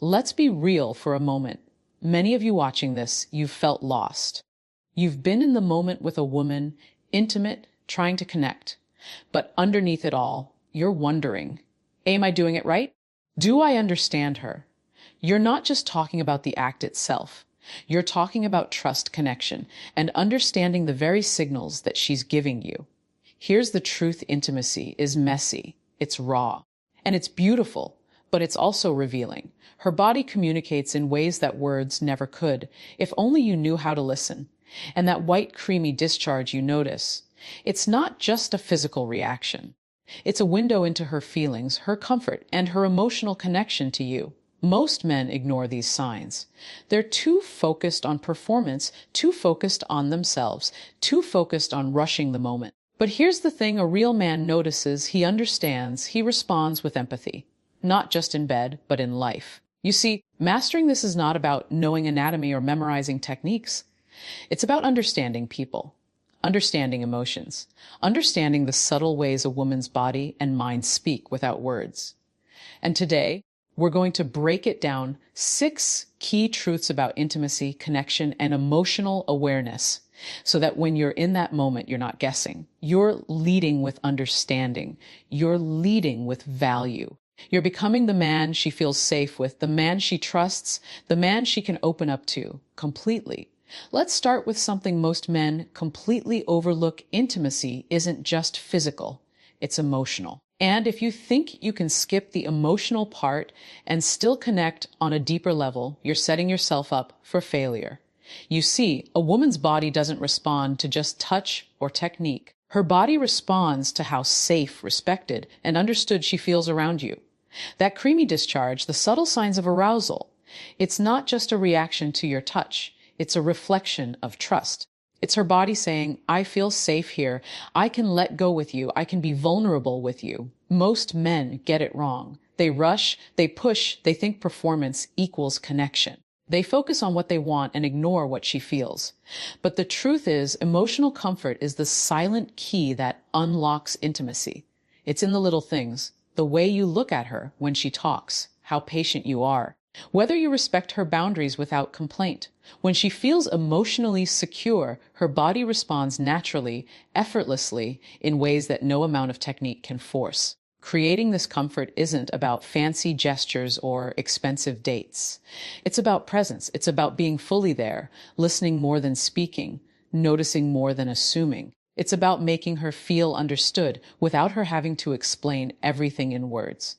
Let's be real for a moment. Many of you watching this, you've felt lost. You've been in the moment with a woman, intimate, trying to connect. But underneath it all, you're wondering, am I doing it right? Do I understand her? You're not just talking about the act itself. You're talking about trust, connection, and understanding the very signals that she's giving you. Here's the truth: intimacy is messy, it's raw, and it's beautiful, but it's also revealing. Her body communicates in ways that words never could, if only you knew how to listen. And that white, creamy discharge you notice, it's not just a physical reaction. It's a window into her feelings, her comfort, and her emotional connection to you. Most men ignore these signs. They're too focused on performance, too focused on themselves, too focused on rushing the moment. But here's the thing: a real man notices, he understands, he responds with empathy. Not just in bed, but in life. You see, mastering this is not about knowing anatomy or memorizing techniques. It's about understanding people, understanding emotions, understanding the subtle ways a woman's body and mind speak without words. And today, we're going to break it down: 6 key truths about intimacy, connection, and emotional awareness, so that when you're in that moment, you're not guessing. You're leading with understanding. You're leading with value. You're becoming the man she feels safe with, the man she trusts, the man she can open up to completely. Let's start with something most men completely overlook. Intimacy isn't just physical, it's emotional. And if you think you can skip the emotional part and still connect on a deeper level, you're setting yourself up for failure. You see, a woman's body doesn't respond to just touch or technique. Her body responds to how safe, respected, and understood she feels around you. That creamy discharge, the subtle signs of arousal, it's not just a reaction to your touch. It's a reflection of trust. It's her body saying, I feel safe here. I can let go with you. I can be vulnerable with you. Most men get it wrong. They rush, they push, they think performance equals connection. They focus on what they want and ignore what she feels. But the truth is, emotional comfort is the silent key that unlocks intimacy. It's in the little things, the way you look at her when she talks, how patient you are, whether you respect her boundaries without complaint. When she feels emotionally secure, her body responds naturally, effortlessly, in ways that no amount of technique can force. Creating this comfort isn't about fancy gestures or expensive dates. It's about presence. It's about being fully there, listening more than speaking, noticing more than assuming. It's about making her feel understood without her having to explain everything in words.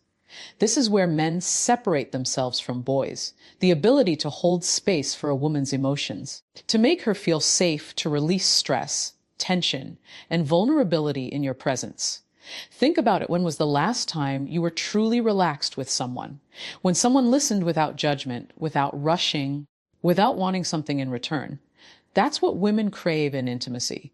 This is where men separate themselves from boys: the ability to hold space for a woman's emotions, to make her feel safe, to release stress, tension, and vulnerability in your presence. Think about it. When was the last time you were truly relaxed with someone? When someone listened without judgment, without rushing, without wanting something in return. That's what women crave in intimacy.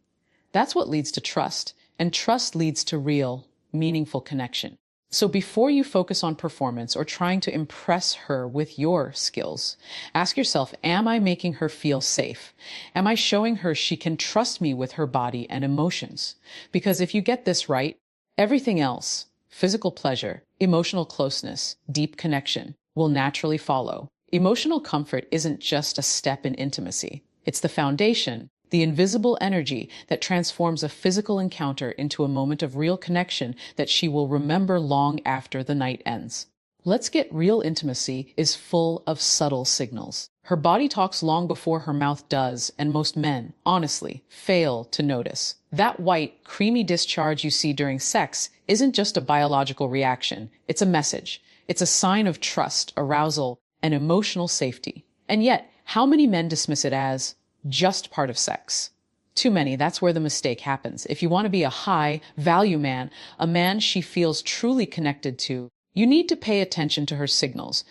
That's what leads to trust, and trust leads to real, meaningful connection. So before you focus on performance or trying to impress her with your skills, ask yourself, am I making her feel safe? Am I showing her she can trust me with her body and emotions? Because if you get this right, everything else, physical pleasure, emotional closeness, deep connection, will naturally follow. Emotional comfort isn't just a step in intimacy. It's the foundation, the invisible energy that transforms a physical encounter into a moment of real connection that she will remember long after the night ends. Let's get real. Intimacy is full of subtle signals. Her body talks long before her mouth does, and most men, honestly, fail to notice. That white, creamy discharge you see during sex isn't just a biological reaction. It's a message. It's a sign of trust, arousal, and emotional safety. And yet, how many men dismiss it as just part of sex? Too many. That's where the mistake happens. If you want to be a high-value man, a man she feels truly connected to, you need to pay attention to her signals.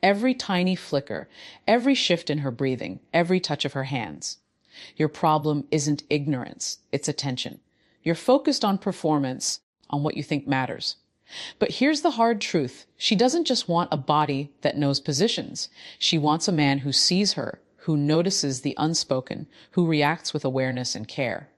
Every tiny flicker, every shift in her breathing, every touch of her hands. Your problem isn't ignorance, it's attention. You're focused on performance, on what you think matters. But here's the hard truth. She doesn't just want a body that knows positions. She wants a man who sees her, who notices the unspoken, who reacts with awareness and care.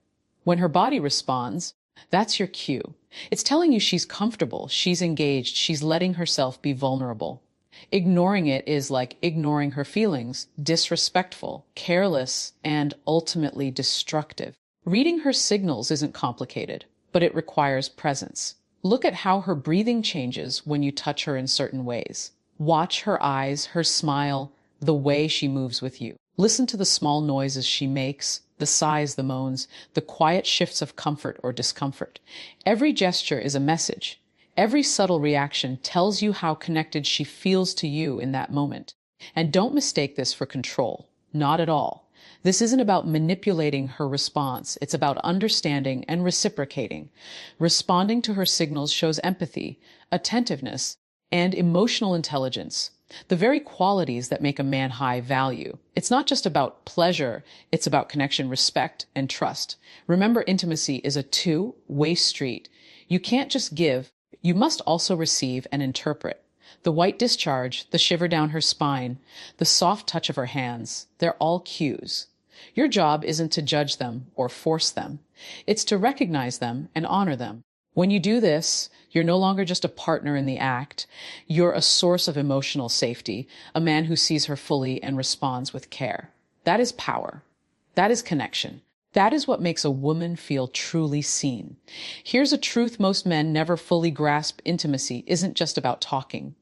When her body responds, that's your cue. It's telling you she's comfortable, she's engaged, she's letting herself be vulnerable. Ignoring it is like ignoring her feelings, disrespectful, careless, and ultimately destructive. Reading her signals isn't complicated, but it requires presence. Look at how her breathing changes when you touch her in certain ways. Watch her eyes, her smile, the way she moves with you. Listen to the small noises she makes, the sighs, the moans, the quiet shifts of comfort or discomfort. Every gesture is a message. Every subtle reaction tells you how connected she feels to you in that moment. And don't mistake this for control. Not at all. This isn't about manipulating her response. It's about understanding and reciprocating. Responding to her signals shows empathy, attentiveness, and emotional intelligence, the very qualities that make a man high value. It's not just about pleasure, it's about connection, respect, and trust. Remember, intimacy is a two-way street. You can't just give, you must also receive and interpret. The white discharge, the shiver down her spine, the soft touch of her hands, they're all cues. Your job isn't to judge them or force them. It's to recognize them and honor them. When you do this, you're no longer just a partner in the act. You're a source of emotional safety, a man who sees her fully and responds with care. That is power. That is connection. That is what makes a woman feel truly seen. Here's a truth most men never fully grasp: intimacy isn't just about talking.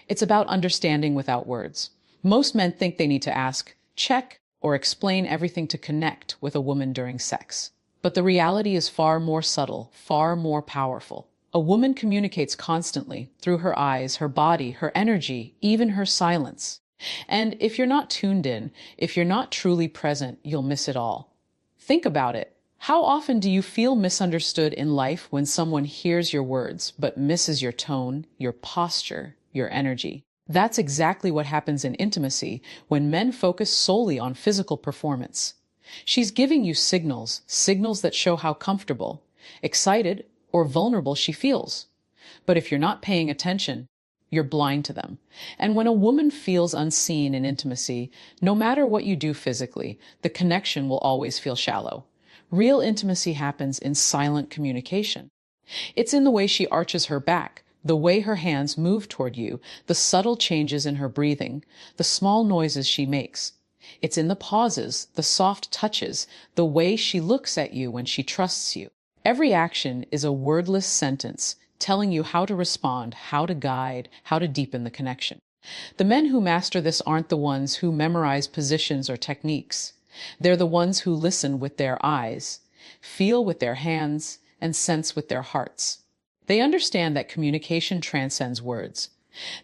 It's about understanding without words. Most men think they need to ask, check, or explain everything to connect with a woman during sex. But the reality is far more subtle, far more powerful. A woman communicates constantly through her eyes, her body, her energy, even her silence. And if you're not tuned in, if you're not truly present, you'll miss it all. Think about it. How often do you feel misunderstood in life when someone hears your words but misses your tone, your posture, your energy? That's exactly what happens in intimacy when men focus solely on physical performance. She's giving you signals, signals that show how comfortable, excited, or vulnerable she feels. But if you're not paying attention, you're blind to them. And when a woman feels unseen in intimacy, no matter what you do physically, the connection will always feel shallow. Real intimacy happens in silent communication. It's in the way she arches her back, the way her hands move toward you, the subtle changes in her breathing, the small noises she makes. It's in the pauses, the soft touches, the way she looks at you when she trusts you. Every action is a wordless sentence telling you how to respond, how to guide, how to deepen the connection. The men who master this aren't the ones who memorize positions or techniques. They're the ones who listen with their eyes, feel with their hands, and sense with their hearts. They understand that communication transcends words.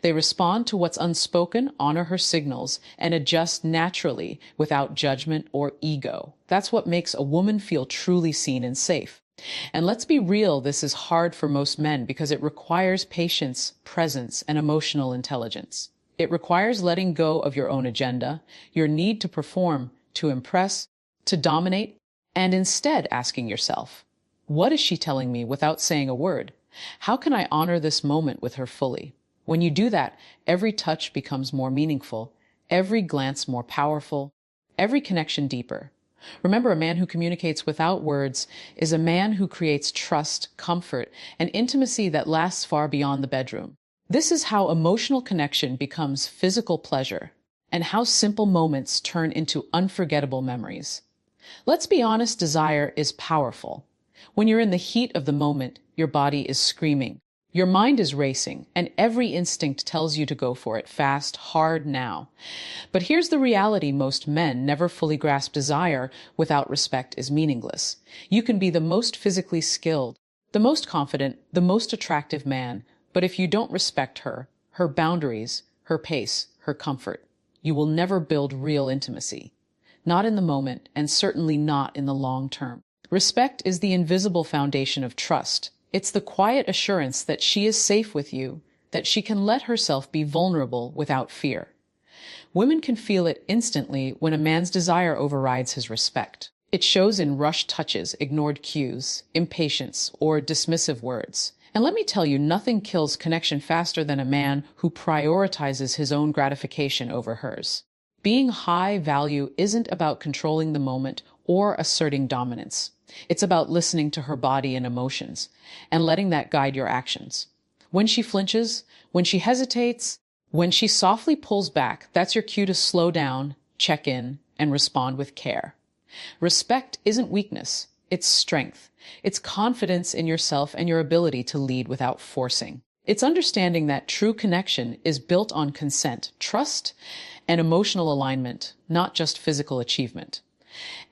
They respond to what's unspoken, honor her signals, and adjust naturally without judgment or ego. That's what makes a woman feel truly seen and safe. And let's be real, this is hard for most men because it requires patience, presence, and emotional intelligence. It requires letting go of your own agenda, your need to perform, to impress, to dominate, and instead asking yourself, what is she telling me without saying a word? How can I honor this moment with her fully? When you do that, every touch becomes more meaningful, every glance more powerful, every connection deeper. Remember, a man who communicates without words is a man who creates trust, comfort, and intimacy that lasts far beyond the bedroom. This is how emotional connection becomes physical pleasure, and how simple moments turn into unforgettable memories. Let's be honest, desire is powerful. When you're in the heat of the moment, your body is screaming. Your mind is racing, and every instinct tells you to go for it, fast, hard, now. But here's the reality: most men never fully grasp desire without respect is meaningless. You can be the most physically skilled, the most confident, the most attractive man, but if you don't respect her, her boundaries, her pace, her comfort, you will never build real intimacy. Not in the moment, and certainly not in the long term. Respect is the invisible foundation of trust. It's the quiet assurance that she is safe with you, that she can let herself be vulnerable without fear. Women can feel it instantly when a man's desire overrides his respect. It shows in rushed touches, ignored cues, impatience, or dismissive words. And let me tell you, nothing kills connection faster than a man who prioritizes his own gratification over hers. Being high value isn't about controlling the moment or asserting dominance. It's about listening to her body and emotions and letting that guide your actions. When she flinches, when she hesitates, When she softly pulls back, that's your cue to slow down, check in, and respond with care. Respect isn't weakness, it's strength. It's confidence in yourself and your ability to lead without forcing. It's understanding that true connection is built on consent, trust, and emotional alignment, not just physical achievement.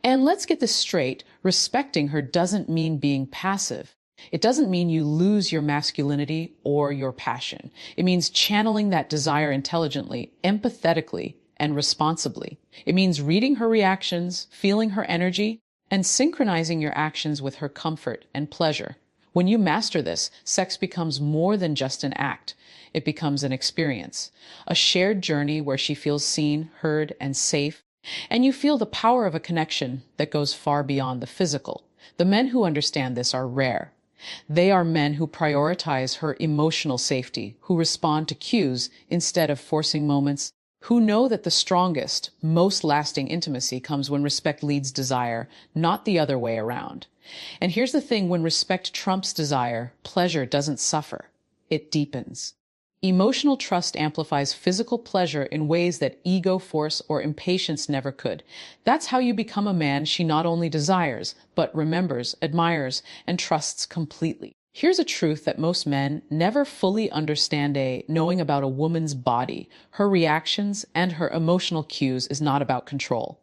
And let's get this straight, respecting her doesn't mean being passive. It doesn't mean you lose your masculinity or your passion. It means channeling that desire intelligently, empathetically, and responsibly. It means reading her reactions, feeling her energy, and synchronizing your actions with her comfort and pleasure. When you master this, sex becomes more than just an act. It becomes an experience, a shared journey where she feels seen, heard, and safe, and you feel the power of a connection that goes far beyond the physical. The men who understand this are rare. They are men who prioritize her emotional safety, who respond to cues instead of forcing moments, who know that the strongest, most lasting intimacy comes when respect leads desire, not the other way around. And here's the thing, when respect trumps desire, pleasure doesn't suffer. It deepens. Emotional trust amplifies physical pleasure in ways that ego, force, or impatience never could. That's how you become a man she not only desires, but remembers, admires, and trusts completely. Here's a truth that most men never fully understand. Knowing about a woman's body, her reactions, and her emotional cues is not about control.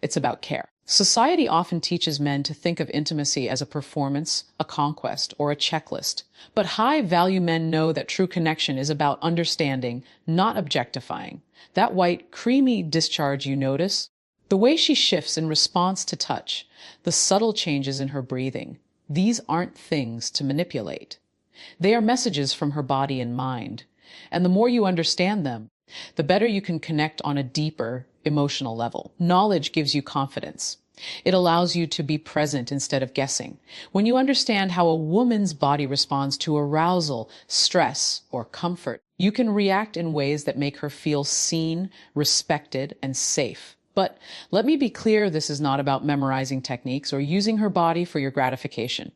It's about care. Society often teaches men to think of intimacy as a performance, a conquest, or a checklist. But high-value men know that true connection is about understanding, not objectifying. That white, creamy discharge you notice, the way she shifts in response to touch, the subtle changes in her breathing, these aren't things to manipulate. They are messages from her body and mind. And the more you understand them, the better you can connect on a deeper emotional level. Knowledge gives you confidence. It allows you to be present instead of guessing. When you understand how a woman's body responds to arousal, stress, or comfort, you can react in ways that make her feel seen, respected, and safe. But let me be clear, this is not about memorizing techniques or using her body for your gratification.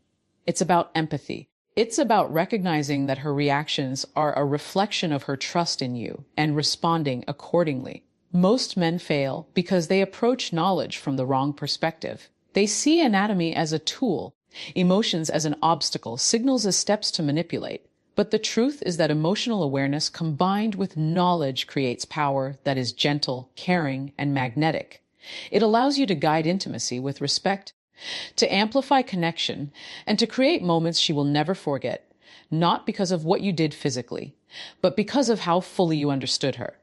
It's about empathy. It's about recognizing that her reactions are a reflection of her trust in you and responding accordingly. Most men fail because they approach knowledge from the wrong perspective. They see anatomy as a tool, emotions as an obstacle, signals as steps to manipulate. But the truth is that emotional awareness combined with knowledge creates power that is gentle, caring, and magnetic. It allows you to guide intimacy with respect, to amplify connection, and to create moments she will never forget, not because of what you did physically, but because of how fully you understood her.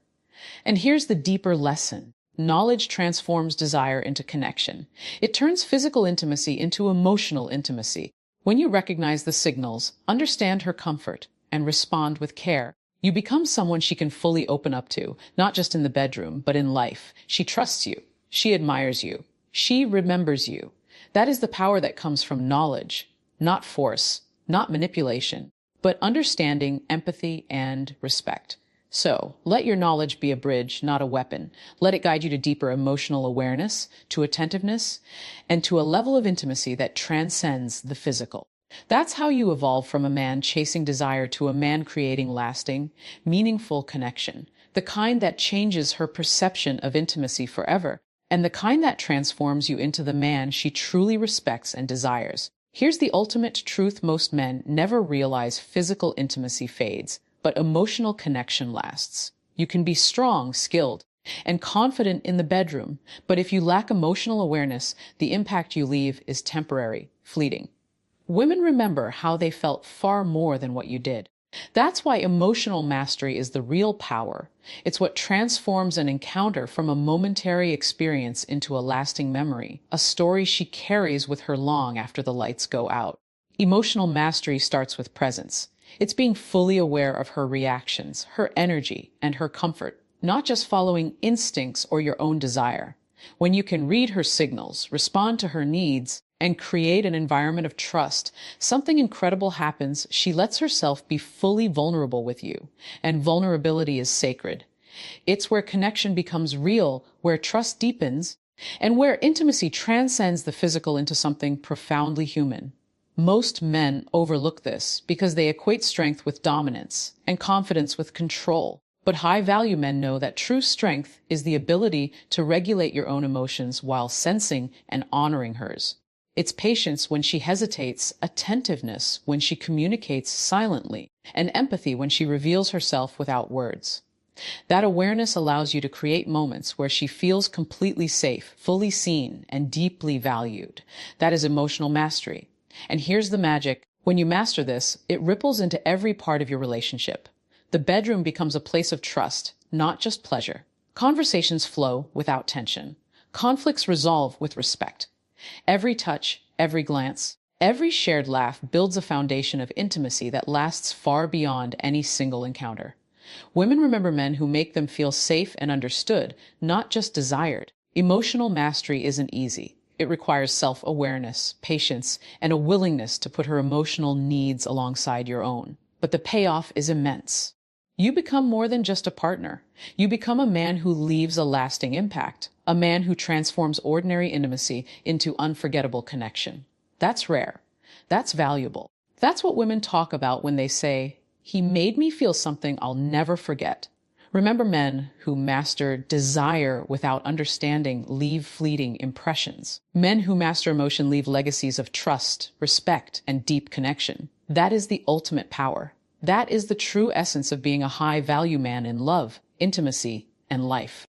And here's the deeper lesson. Knowledge transforms desire into connection. It turns physical intimacy into emotional intimacy. When you recognize the signals, understand her comfort, and respond with care, you become someone she can fully open up to, not just in the bedroom, but in life. She trusts you. She admires you. She remembers you. That is the power that comes from knowledge, not force, not manipulation, but understanding, empathy, and respect. So, let your knowledge be a bridge, not a weapon. Let it guide you to deeper emotional awareness, to attentiveness, and to a level of intimacy that transcends the physical. That's how you evolve from a man chasing desire to a man creating lasting, meaningful connection, the kind that changes her perception of intimacy forever, and the kind that transforms you into the man she truly respects and desires. Here's the ultimate truth: most men never realize physical intimacy fades, but emotional connection lasts. You can be strong, skilled, and confident in the bedroom, but if you lack emotional awareness, the impact you leave is temporary, fleeting. Women remember how they felt far more than what you did. That's why emotional mastery is the real power. It's what transforms an encounter from a momentary experience into a lasting memory, a story she carries with her long after the lights go out. Emotional mastery starts with presence. It's being fully aware of her reactions, her energy, and her comfort, not just following instincts or your own desire. When you can read her signals, respond to her needs, and create an environment of trust, something incredible happens. She lets herself be fully vulnerable with you, and vulnerability is sacred. It's where connection becomes real, where trust deepens, and where intimacy transcends the physical into something profoundly human. Most men overlook this because they equate strength with dominance and confidence with control. But high-value men know that true strength is the ability to regulate your own emotions while sensing and honoring hers. It's patience when she hesitates, attentiveness when she communicates silently, and empathy when she reveals herself without words. That awareness allows you to create moments where she feels completely safe, fully seen, and deeply valued. That is emotional mastery. And here's the magic. When you master this, it ripples into every part of your relationship. The bedroom becomes a place of trust, not just pleasure. Conversations flow without tension. Conflicts resolve with respect. Every touch, every glance, every shared laugh builds a foundation of intimacy that lasts far beyond any single encounter. Women remember men who make them feel safe and understood, not just desired. Emotional mastery isn't easy. It requires self-awareness, patience, and a willingness to put her emotional needs alongside your own. But the payoff is immense. You become more than just a partner. You become a man who leaves a lasting impact, a man who transforms ordinary intimacy into unforgettable connection. That's rare. That's valuable. That's what women talk about when they say, "He made me feel something I'll never forget." Remember, men who master desire without understanding leave fleeting impressions. Men who master emotion leave legacies of trust, respect, and deep connection. That is the ultimate power. That is the true essence of being a high-value man in love, intimacy, and life.